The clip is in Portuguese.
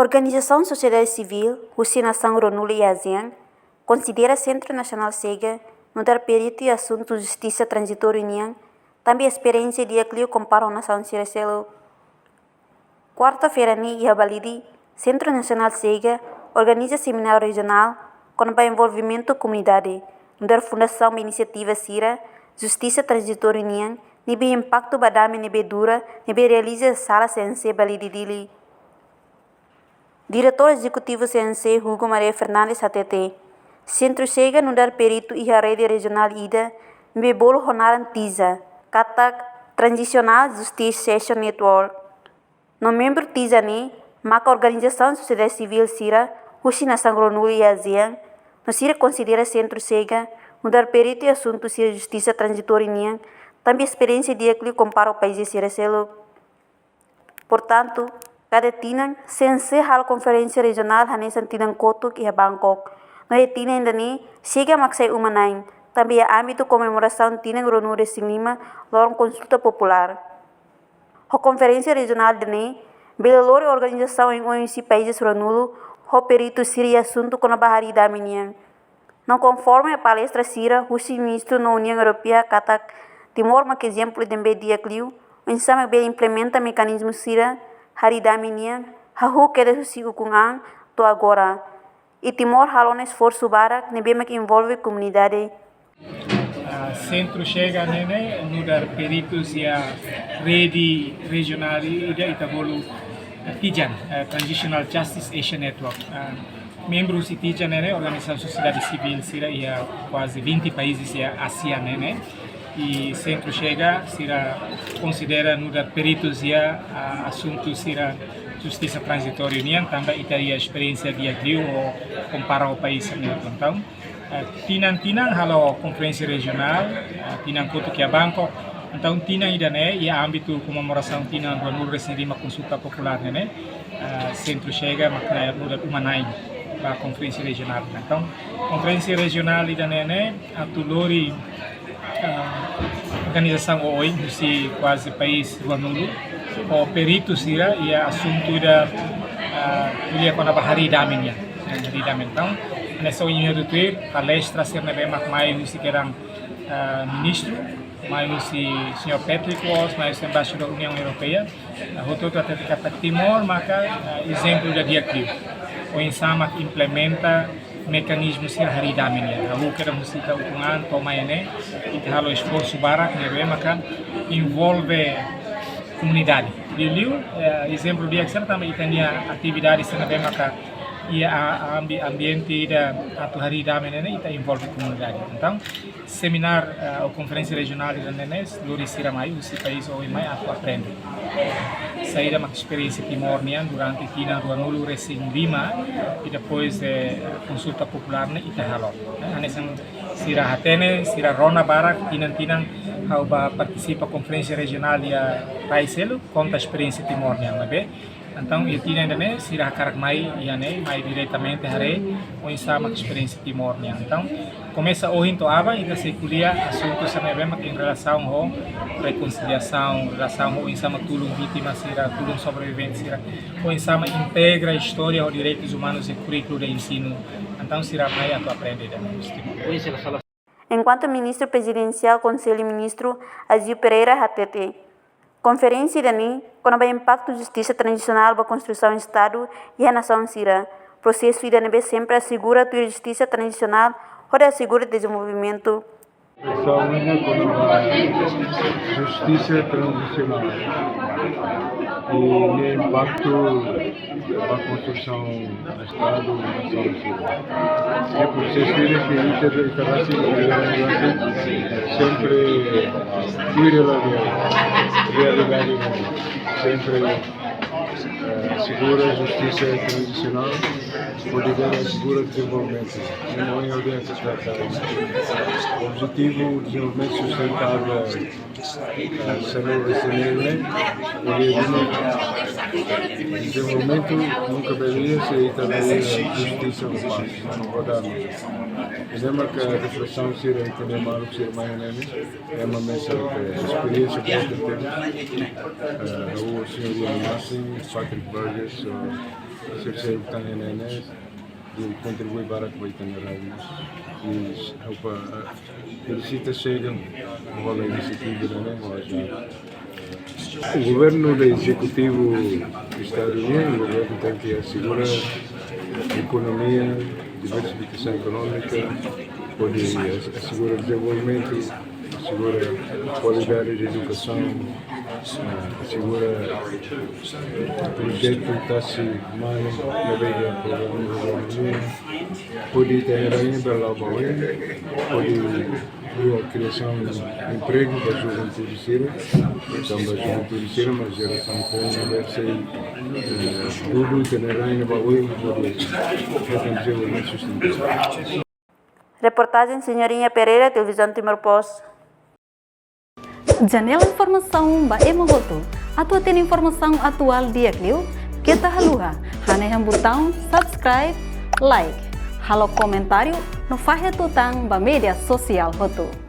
Organização Sociedade Civil, Nação Ronula e ASEAN, considera Centro Nacional SEGA no dar perito e assunto Justiça Transitória União, também a experiência de Aclio compara a Nação Ciracelo. Quarta-feira, e a Balidi, Centro Nacional SEGA organiza seminário regional com o envolvimento da comunidade, no dar fundação da iniciativa CIRA, Justiça Transitória União, nibe impacto badame nibe dura, nibe realiza sala CNC Balidi Dili. Diretor Executivo CNC Hugo Maria Fernandes ATT, Centro SEGA no dar perito e a rede regional IDA, nibe bolo honaran TISA, kata Transitional Justice Session Network. No membro TISA ne, maca Organização Sociedade Civil CIRA, Nação Ronula e ASEAN, no CIRA considera Centro SEGA no dar perito e assunto CIRA Justiça Transitória União, também experiência de Aclio compara o país de Ciracelo. Portanto, cada tinang sense hal conferência regional hanesan tinang Kotuk e Bangkok. No é tinang ainda nem chega a maxai humanain, também a âmbito comemoração tinang Ronula de Lima, lorong consulta popular. A conferência regional de nem, belolore organização em ONC países Ronulo, o perito Síria assunto com a Bahari da Minian. Não conforme a palestra Síria, o ministro na União Europeia, Katak, Timor, que exemplo de media Clio, o ensame bem implementa mecanismo Síria, Haridaminian, Hahu que de Susigo Kungan, to agora. E Timor halon esforço barak, nebema que envolve comunidade. Centro chega no dar peritos e a rede regional e Itabolo Tijan, Transitional Justice Asia Network. Membros de Tijan, organização sociedade civil, e quase 20 países ASEAN, e Centro chega, considera no dar peritos e assuntos justiça transitória união, também itaria a experiência de Aclio ou compara o país. Então, tinang halo conferência regional, tinang Koto que é Bangkok, então tinang idane e âmbito comemoração tinang Ronula de Lima consulta popular Centro chega makna muda umanai para conferência regional. Então, conferência regional idane atulori organização OI, se quase país Ronula, o perito sira e assunto da kuliah com a Bahari Daminya. Então, nessa união do Twitter, palestra ser bem mais o sequerang ministro, mais o senhor Patrick Walsh, mais o embaixador da União Europeia, rototo até kata Timor, maka exemplo da dia Aclio. O ensama implementa mecanismo ser haridaminya. A que era música ukungan toma ene, e halo esforço barak nebe maka envolve comunidade. Liu, exemplo de que também tem atividades na bem maka e a ambiente da atuari da menene ita envolve comunidade. Então, seminário ou conferência regional da Nenes, Luri Siramai, o país ou mais atu aprende. Saída uma experiência timorniana durante Tina Ronula recém Lima e depois consulta popular na Itahalo. Anesan Sira Hatene, Sira Rona Barak, Tinang how participa conferência regional e a Paiselo, conta a experiência timorniana, bem? Então, eu tinha ainda se a cara mais diretamente hare ou insama experiência timorniana. Então, começa hoje então ava e da seculia assunto sama em relação ao reconciliação, relação ao insama tulung vítima sira, tulung sobrevivente sira, ou insama integra a história aos direitos humanos e currículo de ensino. Então, sira mais a tu aprender da Enquanto ministro presidencial Conselho Ministro Azil Pereira HTT. Conferência DANI, com o impacto da justiça transicional para a construção do Estado e a nação Sira. Processo IDNB sempre assegura a justiça transicional ou assegura o desenvolvimento. Justiça transicional e o impacto da construção do Estado e da nação Sira. É processo que sempre realidade sempre segura a justiça transicional, poder assegura o desenvolvimento. Não é alguém que se trata. O objetivo do desenvolvimento sustentável o desenvolvimento nunca deveria ser através da justiça no país, não pode dar. Lembra que a reflexão se irá entender mal o que se é uma mensagem de experiência que nós temos. O senhor Ian Nassim, Patrick Burgess, terceiro que está na NNS, de contribuir para a Coitaneirana. E felicita chega o valor iniciativa da NNS. O governo do executivo está bem, o governo tem que assegurar a economia, diversificação econômica, pode assegurar desenvolvimento, assegura qualidade de educação, assegura projeto que está se mano na beira programa do governo, pode ter ainda lá pode a criação de emprego para a juventude síria, então para a juventude síria, mas a geração com deve ser tudo ter ainda valor para desenvolvimento sustentável. Reportagem Senhorinha Pereira, Televisão Timor-Poste. Janela Informação ba Emogoto. Atua tem informação atual dia Clio. Kita haluha. Haneham botão subscribe, like. Halo comentário no Fahia Tutang ba media sosial Hoto.